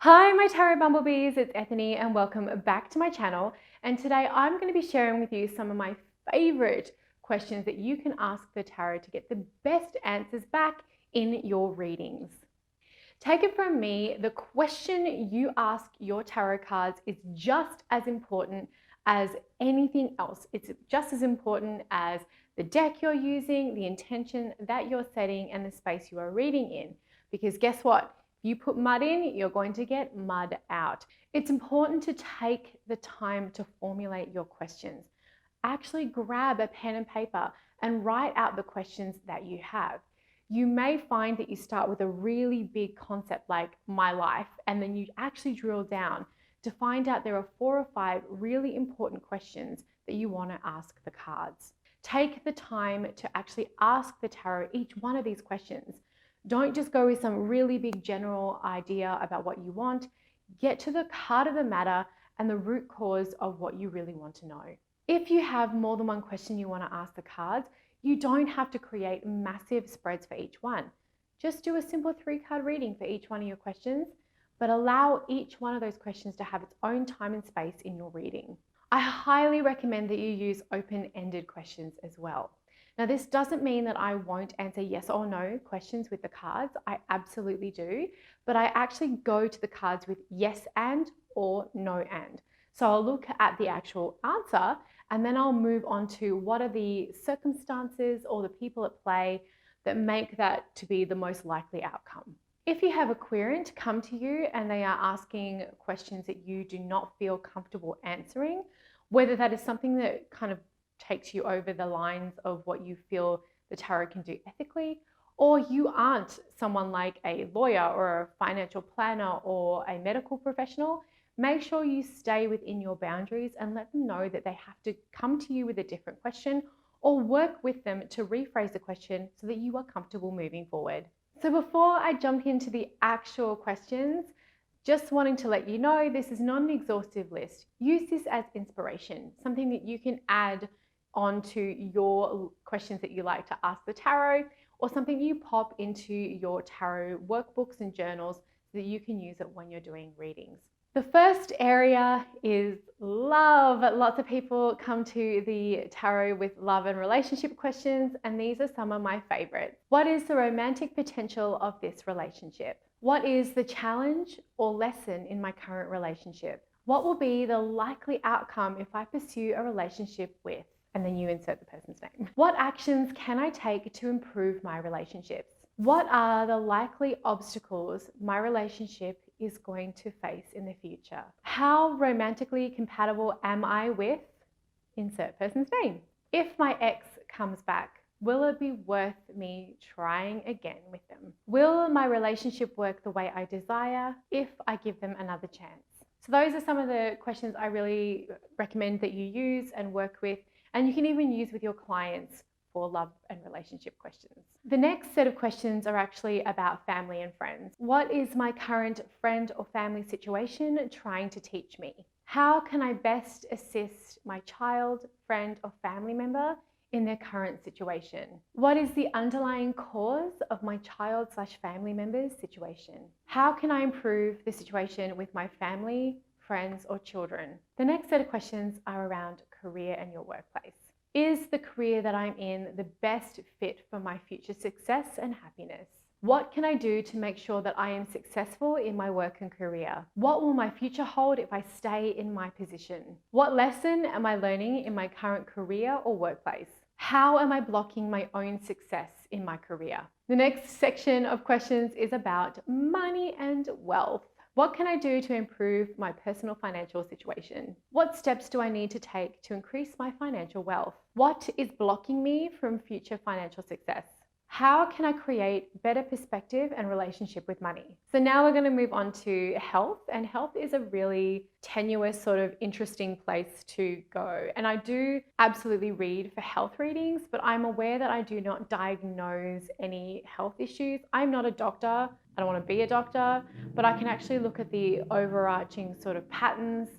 Hi, my tarot bumblebees, it's Ethony and welcome back to my channel. And today I'm going to be sharing with you some of my favorite questions that you can ask the tarot to get the best answers back in your readings. Take it from me, the question you ask your tarot cards is just as important as anything else. It's just as important as the deck you're using, the intention that you're setting, and the space you are reading in. Because guess what? You put mud in, you're going to get mud out. It's important to take the time to formulate your questions. Actually grab a pen and paper and write out the questions that you have. You may find that you start with a really big concept like my life, and then you actually drill down to find out there are 4 or 5 really important questions that you want to ask the cards. Take the time to actually ask the tarot each one of these questions. Don't just go with some really big general idea about what you want. Get to the heart of the matter and the root cause of what you really want to know. If you have more than one question you want to ask the cards, you don't have to create massive spreads for each one. Just do a simple 3-card reading for each one of your questions, but allow each one of those questions to have its own time and space in your reading. I highly recommend that you use open-ended questions as well. Now, this doesn't mean that I won't answer yes or no questions with the cards. I absolutely do, but I actually go to the cards with yes and or no and. So I'll look at the actual answer and then I'll move on to what are the circumstances or the people at play that make that to be the most likely outcome. If you have a querent come to you and they are asking questions that you do not feel comfortable answering, whether that is something that kind of takes you over the lines of what you feel the tarot can do ethically, or you aren't someone like a lawyer or a financial planner or a medical professional, make sure you stay within your boundaries and let them know that they have to come to you with a different question or work with them to rephrase the question so that you are comfortable moving forward. So before I jump into the actual questions, just wanting to let you know this is not an exhaustive list. Use this as inspiration, something that you can add onto your questions that you like to ask the tarot, or something you pop into your tarot workbooks and journals so that you can use it when you're doing readings. The first area is love. Lots of people come to the tarot with love and relationship questions, and these are some of my favorites. What is the romantic potential of this relationship? What is the challenge or lesson in my current relationship? What will be the likely outcome if I pursue a relationship with? And then you insert the person's name. What actions can I take to improve my relationships? What are the likely obstacles my relationship is going to face in the future? How romantically compatible am I with? Insert person's name. If my ex comes back, will it be worth me trying again with them? Will my relationship work the way I desire if I give them another chance? So those are some of the questions I really recommend that you use and work with, and you can even use with your clients for love and relationship questions. The next set of questions are actually about family and friends. What is my current friend or family situation trying to teach me? How can I best assist my child, friend, or family member in their current situation? What is the underlying cause of my child/family member's situation? How can I improve the situation with my family, friends, or children? The next set of questions are around career and your workplace. Is the career that I'm in the best fit for my future success and happiness? What can I do to make sure that I am successful in my work and career? What will my future hold if I stay in my position? What lesson am I learning in my current career or workplace? How am I blocking my own success in my career? The next section of questions is about money and wealth. What can I do to improve my personal financial situation? What steps do I need to take to increase my financial wealth? What is blocking me from future financial success? How can I create better perspective and relationship with money? So now we're going to move on to health, and health is a really tenuous sort of interesting place to go. And I do absolutely read for health readings, but I'm aware that I do not diagnose any health issues. I'm not a doctor. I don't want to be a doctor, but I can actually look at the overarching sort of patterns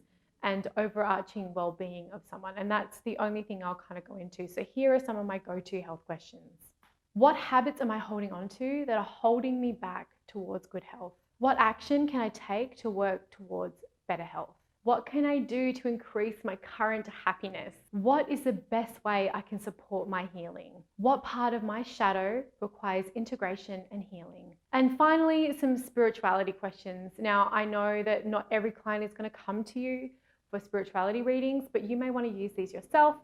and overarching well-being of someone. And that's the only thing I'll kind of go into. So here are some of my go-to health questions. What habits am I holding on to that are holding me back towards good health? What action can I take to work towards better health? What can I do to increase my current happiness? What is the best way I can support my healing? What part of my shadow requires integration and healing? And finally, some spirituality questions. Now, I know that not every client is going to come to you for spirituality readings, but you may want to use these yourself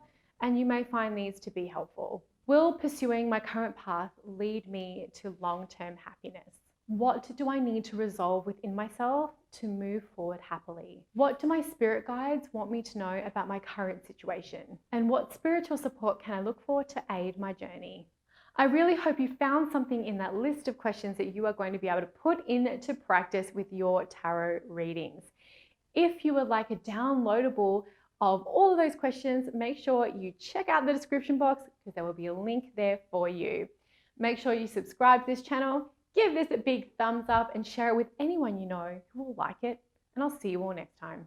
and you may find these to be helpful. Will pursuing my current path lead me to long-term happiness? What do I need to resolve within myself to move forward happily? What do my spirit guides want me to know about my current situation? And what spiritual support can I look for to aid my journey? I really hope you found something in that list of questions that you are going to be able to put into practice with your tarot readings. If you would like a downloadable of all of those questions, make sure you check out the description box because there will be a link there for you. Make sure you subscribe to this channel. Give this a big thumbs up and share it with anyone you know who will like it. And I'll see you all next time.